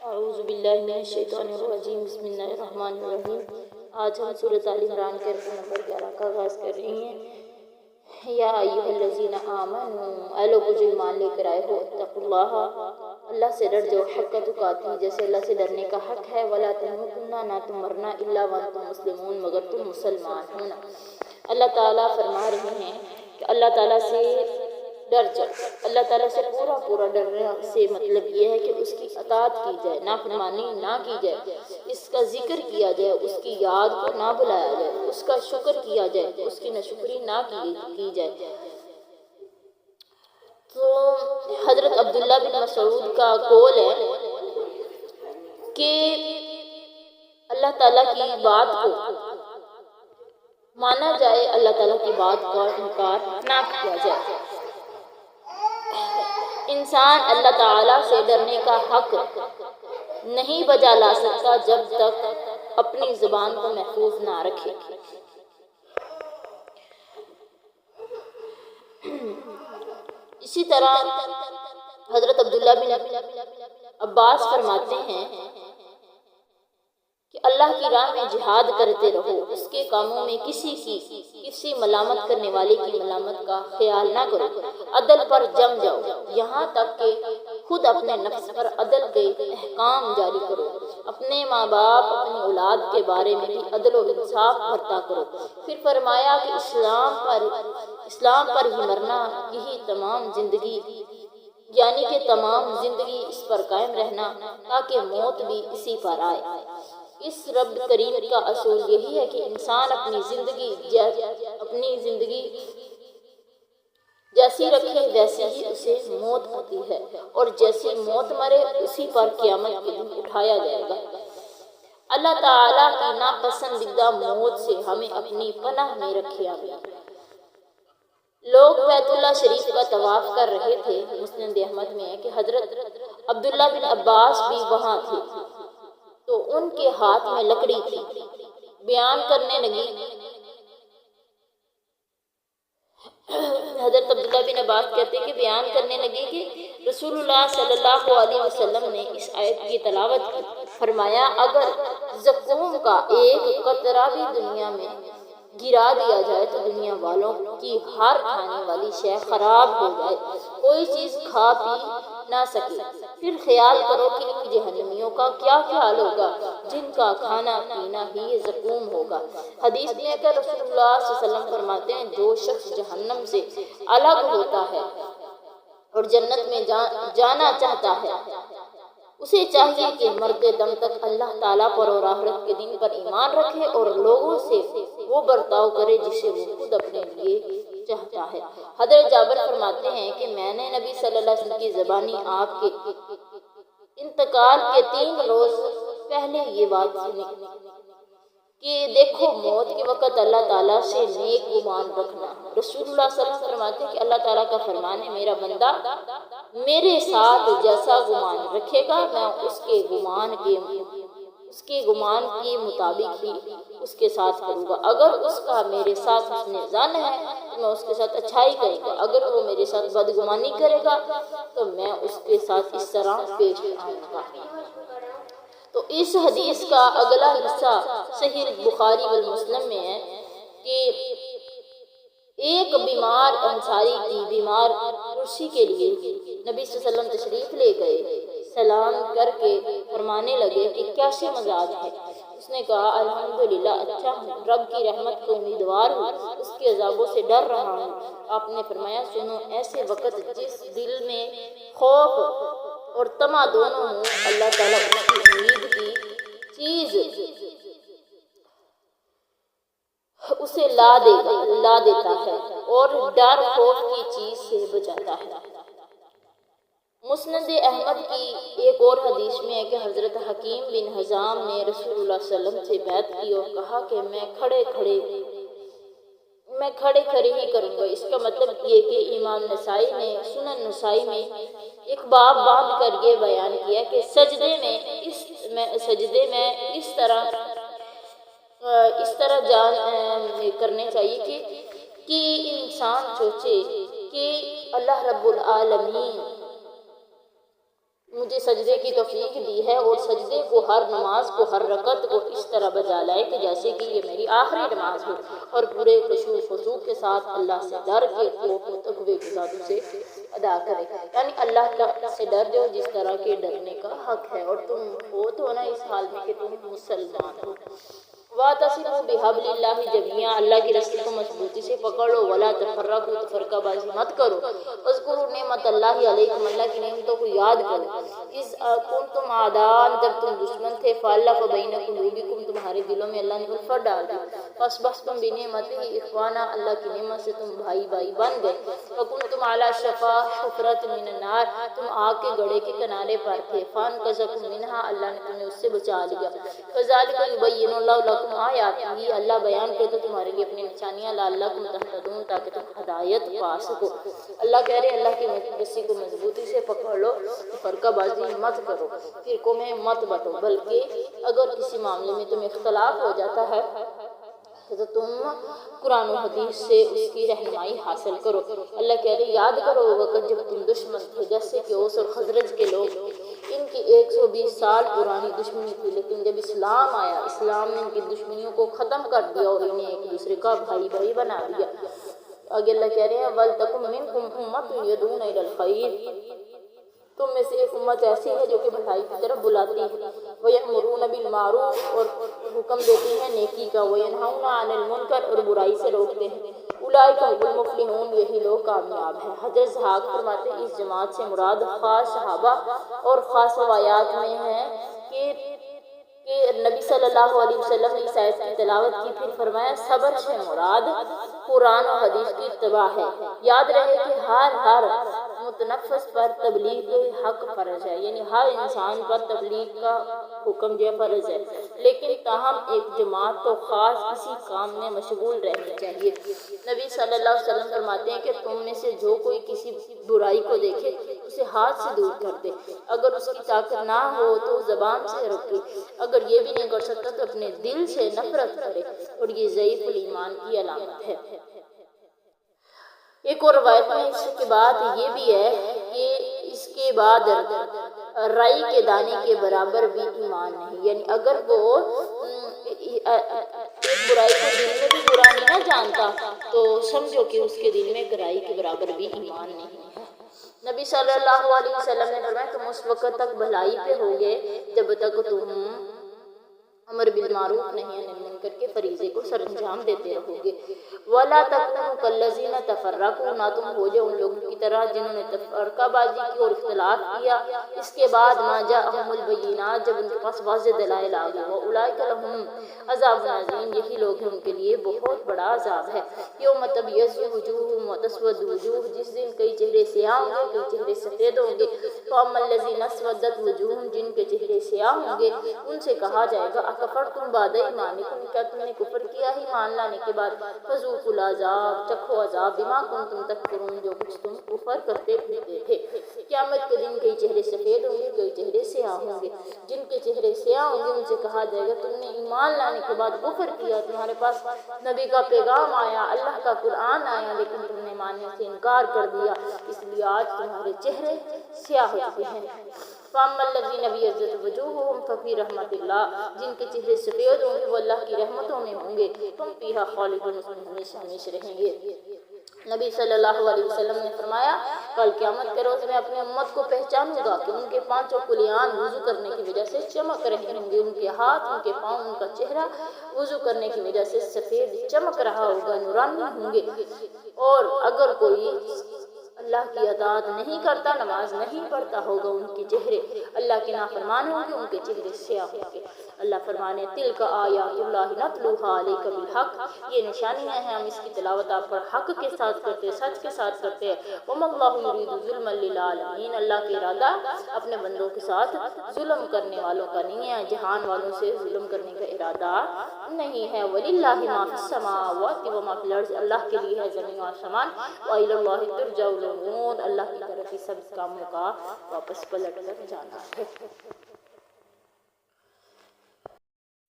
اعوذ باللہ من الشیطان الرجیم، بسم اللہ الرحمن الرحیم۔ آج ہم سورۃ آل عمران کے رکوع نمبر 11 کا آغاز کر رہی ہیں۔ یا ایھا الذین آمنوا، اے لوگو جو ایمان لے کر آئے ہو، اتقوا اللہ، اللہ سے ڈر جاؤ، حق تقاتی، جیسے اللہ سے ڈرنے کا حق ہے، ولا تموتن، نہ تم مرنا، الا وانتم مسلمون، مگر تم مسلمان ہونا۔ اللہ تعالیٰ فرما رہے ہیں کہ اللہ تعالیٰ سے ڈر جاؤ۔ اللہ تعالیٰ سے پورا ڈرنے سے مطلب یہ ہے کہ اس کی اطاعت کی جائے، نافرمانی نہ کی جائے، اس کا ذکر کیا جائے، اس کی یاد کو نہ بلایا جائے، اس کا شکر کیا جائے، اس کی ناشکری نہ کی جائے۔ تو حضرت عبداللہ بن مسعود کا قول ہے کہ اللہ تعالیٰ کی بات کو مانا جائے، اللہ تعالیٰ کی بات کا انکار نہ کیا جائے۔ انسان اللہ تعالیٰ سے ڈرنے کا حق نہیں بجا لا سکتا جب تک اپنی زبان کو محفوظ نہ رکھے۔ اسی طرح حضرت عبداللہ بن عباس فرماتے ہیں کہ اللہ کی راہ میں جہاد کرتے رہو، اس کے کاموں میں کسی ملامت کرنے والے کی ملامت کا خیال نہ کرو، عدل پر جم جاؤ، یہاں تک کہ خود اپنے نفس پر عدل کے احکام جاری کرو، اپنے ماں باپ، اپنی اولاد کے بارے میں بھی عدل و انصاف برتا کرو۔ پھر فرمایا کہ اسلام پر ہی مرنا، یہی تمام زندگی، یعنی کہ تمام زندگی اس پر قائم رہنا تاکہ موت بھی اسی پر آئے۔ اس رب کریم کا اصول یہی ہے کہ انسان اپنی زندگی جیسی رکھے ویسی ہی اسے موت آتی ہے، اور جیسی موت مرے اسی پر قیامت کے دن اٹھایا جائے گا۔ اللہ تعالیٰ کی ناپسندیدہ موت سے ہمیں اپنی پناہ میں رکھے آمین۔ لوگ بیت اللہ شریف کا طواف کر رہے تھے۔ مسند احمد میں ہے کہ حضرت عبداللہ بن عباس بھی وہاں تھے، تو ان کے ہاتھ میں لکڑی تھی۔ حضرت عبداللہ بن عباس کہتے ہیں کہ بیان کرنے لگے کہ رسول اللہ صلی اللہ علیہ وسلم نے اس آیت کی تلاوت کی۔ فرمایا اگر زقوم کا ایک قطرہ بھی دنیا میں گرا دیا جائے تو دنیا والوں کی ہر کھانے والی شے خراب ہو جائے، کوئی چیز کھا پی نہ سکے۔ پھر خیال کرو کہ ان جہنمیوں کا کیا حال ہوگا جن کا کھانا پینا ہی زقوم ہوگا۔ حدیث میں ہے کہ رسول اللہ صلی اللہ علیہ وسلم فرماتے ہیں جو شخص جہنم سے الگ ہوتا ہے اور جنت میں جانا چاہتا ہے، اسے چاہیے کہ مرتے دم تک اللہ تعالیٰ پر اور آخرت کے دن پر ایمان رکھے اور لوگوں سے وہ برتاؤ کرے جسے وہ خود اپنے لیے چاہتا ہے۔ حضرت جابر فرماتے ہیں کہ میں نے نبی صلی اللہ علیہ وسلم کی زبانی آپ کے انتقال کے 3 روز پہلے یہ بات سنی کہ دیکھو موت کے وقت اللہ تعالیٰ سے نیک گمان رکھنا۔ رسول اللہ صلی اللہ علیہ وسلم فرماتے ہیں کہ اللہ تعالیٰ کا فرمان ہے میرا بندہ میرے ساتھ جیسا گمان رکھے گا میں اس کے گمان کے مطابق ہی اس کے ساتھ کروں گا۔ اگر اس کا میرے ساتھ حسن ظن ہے تو میں اس کے ساتھ اچھائی کروں گا، اگر وہ میرے ساتھ بدگمانی کرے گا تو میں اس کے ساتھ اس طرح پیش آؤں گا۔ تو اس حدیث کا اگلا حصہ صحیح بخاری والمسلم میں ہے کہ ایک بیمار انصاری کی بیمار کرسی کے لیے نبی صلی اللہ علیہ وسلم تشریف لے گئے، سلام کر کے فرمانے لگے کہ کیسے مزاج ہے؟ اس نے کہا الحمدللہ اچھا ہوں، رب کی رحمت کو امیدوار ہوں، اس کے عذابوں سے ڈر رہا ہوں۔ آپ نے فرمایا سنو، ایسے وقت جس دل میں خوف اور طمع دونوں ہوں، اللہ تعالیٰ اس کی امید کی چیز اسے لا دیتا ہے اور ڈر خوف کی چیز سے بچاتا ہے۔ مسند احمد کی ایک اور حدیث میں ہے کہ حضرت حکیم بن حزام نے رسول اللہ صلی اللہ علیہ وسلم سے بیعت کی اور کہا کہ میں کھڑے کھڑے ہی کروں گا۔ اس کا مطلب یہ کہ امام نسائی نے سنن نسائی میں ایک باب باندھ کر یہ بیان کیا کہ سجدے میں اس طرح کرنے چاہیے کہ انسان سوچے کہ اللہ رب العالمین مجھے سجدے کی توفیق دی ہے اور سجدے کو ہر نماز کو ہر رکعت کو اس طرح بجا لائے کہ جیسے کہ یہ میری آخری نماز ہو، اور پورے خشوع و خضوع کے ساتھ اللہ سے ڈر کے خوف و تقوی کے ساتھ اسے ادا کرے۔ یعنی اللہ سے ڈر جو جس طرح کے ڈرنے کا حق ہے، اور تم ہو تو نا اس حال میں کہ تم مسلمان ہو۔ وَاعْتَصِمُوا بِحَبْلِ اللَّهِ جَمِيعًا، اللہ کی رسی کو مضبوطی سے پکڑ لو، وَلَا تَفَرَّقُوا، فرقہ بازی مت کرو۔ اذکروا نعمت اللہ علیکم، اللہ کی نعمتوں کو یاد کرو۔ اذ کنتم اعداء، جب تم دشمن تھے، فَأَلَّفَ بَيْنَ قُلُوبِكُم، تمہارے دلوں میں اللہ نے الفت ڈال دی۔ فَأَصْبَحْتُم بِنِعْمَتِهِ إِخْوَانًا، اللہ کی نعمت سے تم بھائی بھائی بن گئے۔ وَكُنتُمْ عَلَىٰ شَفَا حُفْرَةٍ مِّنَ النَّارِ، تم آگ کے گڑھے کے کنارے پر تھے۔ فَأَنقَذَكُم مِّنْهَا، اللہ نے تمہیں اس سے بچا لیا۔ كَذَٰلِكَ يُبَيِّنُ اللَّهُ لَكُمْ آیاتہ، اللہ بیان کرتا تمہارے لیے اپنی نشانیاں، لعلکم تہتدون، تاکہ تم ہدایت پا سکو۔ اللہ کہہ رہے ہیں اللہ کی رسی کو مضبوطی سے پکڑ لو، فرقہ بازی مت کرو، فرقوں میں مت بٹو، بلکہ اگر کسی معاملے میں تمہیں اختلاف ہو جاتا ہے تو تم قرآن و حدیث سے اس کی رہنمائی حاصل کرو۔ اللہ کہہ رہے یاد کرو وقت جب تم دشمن تھے، جیسے کہ اوس اور خزرج کے لوگ، ان کی 120 سال پرانی دشمنی تھی، لیکن جب اسلام آیا، اسلام نے ان کی دشمنیوں کو ختم کر دیا اور انہیں ایک دوسرے کا بھائی بھائی بنا دیا۔ آگے اللہ کہہ رہے ہیں وَلْتَكُن مِّنكُمْ أُمَّةٌ يَدْعُونَ إِلَى الْخَيْرِ، تم میں سے ایک امت ایسی ہے جو کہ بھلائی کی طرف بلاتی ہے، وَيَأْمُرُونَ بِالْمَعْرُوفِ، اور حکم دیتی ہے نیکی کا، وَيَنْهَوْنَ عَنِ الْمُنكَرِ، اور برائی سے روکتے ہیں۔ اولئک هم المفلحون، یہی لوگ کامیاب ہیں۔ حضرت ضحاک فرماتے ہیں اس جماعت سے مراد خاص صحابہ اور خاص روایات میں ہے کہ نبی صلی اللہ علیہ وسلم نے اس آیت کی تلاوت کی، پھر فرمایا صبر سے مراد قرآن و حدیث کی اتباع ہے۔ یاد رہے کہ ہر متنفس پر تبلیغ حق فرض ہے، یعنی ہر انسان پر تبلیغ کا حکم جو فرض ہے، لیکن تاہم ایک جماعت تو خاص اسی کام میں مشغول رہنی چاہیے۔ نبی صلی اللہ علیہ وسلم فرماتے ہیں کہ تم میں سے جو کوئی کسی برائی کو دیکھے اسے ہاتھ سے دور کر دے، اگر اس کی طاقت نہ ہو تو زبان سے روکے، اگر یہ بھی نہیں کر سکتا تو اپنے دل سے نفرت کرے، اور یہ ضعیف الایمان کی علامت ہے۔ ایک اور روایت میں اس کے بعد یہ بھی ہے کہ اس کے بعد رائی کے دانے کے برابر بھی ایمان نہیں، یعنی اگر وہ ایک برائی کو دل میں بھی برا نہیں نہ جانتا تو سمجھو کہ اس کے دل میں گرائی کے برابر بھی ایمان نہیں ہے۔ نبی صلی اللہ علیہ وسلم نے فرمایا تم اس وقت تک بھلائی پہ ہوگے جب تک تم امر بالمعروف نہی عن المنکر کے فریضے کو سر انجام دیتے رہو گے۔ وَلَا تَكُونُوا كَالَّذِينَ تَفَرَّقُوا، نہ تم ہو جاؤ ان لوگوں کی طرح جنہوں نے تفرقہ بازی کی اور اختلاف کیا، اس کے بعد مَا جَاءَهُمُ الْبَيِّنَاتُ، جب ان کے پاس واضح دلائل آ گئے، وَأُولَٰئِكَ لَهُمْ عَذَابٌ عَظِيمٌ، یہی لوگ ہیں ان کے لیے بہت بڑا عذاب ہے۔ یوم تبیض وجوہ وتسود وجوہ، جس دن کئی چہرے سیاہ ہوں گے کئی چہرے سفید ہوں گے۔ فَأَمَّا الَّذِينَ اسْوَدَّتْ وُجُوهُهُمْ، جن کے چہرے سیاہ ہوں گے ان سے کہا جائے گا اکفرتم بعد ایمانکم، کیا تم نے کفر کیا ہی مان لانے کے بعد؟ فذوقوا العذاب، چکھو عذاب، بما کنتم تکفرون، جو کچھ تم کفر کرتے پھرتے تھے۔ قیامت کے دن کئی چہرے سفید ہوں گے کئی چہرے سیاہ ہوں گے، جن کے چہرے سیاہ ہوں گے ان سے کہا جائے گا تم نے ایمان لانے کے بعد کفر کیا، تمہارے پاس نبی کا پیغام آیا، اللہ کا قرآن آیا، لیکن تم نے ماننے سے انکار کر دیا، اس لیے آج تمہارے چہرے سیاہ ہو چکے ہیں۔ فَأَمَّا الَّذِينَ ابْيَضَّتْ وُجُوهُهُمْ فَفِي رَحْمَةِ اللَّهِ، جن کے چہرے سفید ہوں گے وہ اللہ کی رحمتوں میں ہوں گے، تم فِيهَا خَالِدُونَ، اس میں ہمیشہ ہمیشہ رہیں گے۔ نبی صلی اللہ علیہ وسلم نے فرمایا کل قیامت کے روز میں اپنی امت کو پہچانوں گا کہ ان کے پانچوں کلیان وضو کرنے کی وجہ سے چمک رہے ہوں گے، ان کے ہاتھ ان کے پاؤں ان کا چہرہ وضو کرنے کی وجہ سے سفید چمک رہا ہوگا، نورانی ہوں گے۔ اور اگر کوئی اللہ کی اطاعت نہیں کرتا، نماز نہیں پڑھتا ہوگا، ان کے چہرے اللہ کے نافرمان ہوں گے، ان کے چہرے سیاہ ہوں گے۔ اللہ فرمانے تلک آیات اللہ نتلوها علیک بالحق، یہ نشانیاں ہیں ہم اس کی تلاوت آپ پر حق کے ساتھ کرتے، سچ کے ساتھ کرتے ہیں۔ وما اللہ یرید ظلما للعالمین، اللہ کا ارادہ اپنے بندوں کے ساتھ ظلم کرنے والوں کا نہیں ہے، جہان والوں سے ظلم کرنے کا ارادہ نہیں ہے۔ وللہ ما فی السماوات وما فی الارض، اللہ کے لیے ہے زمین و آسمان، وإلی اللہ ترجع الامور، اللہ کی طرف ہی سب کاموں کا واپس پلٹ کر جانا ہے۔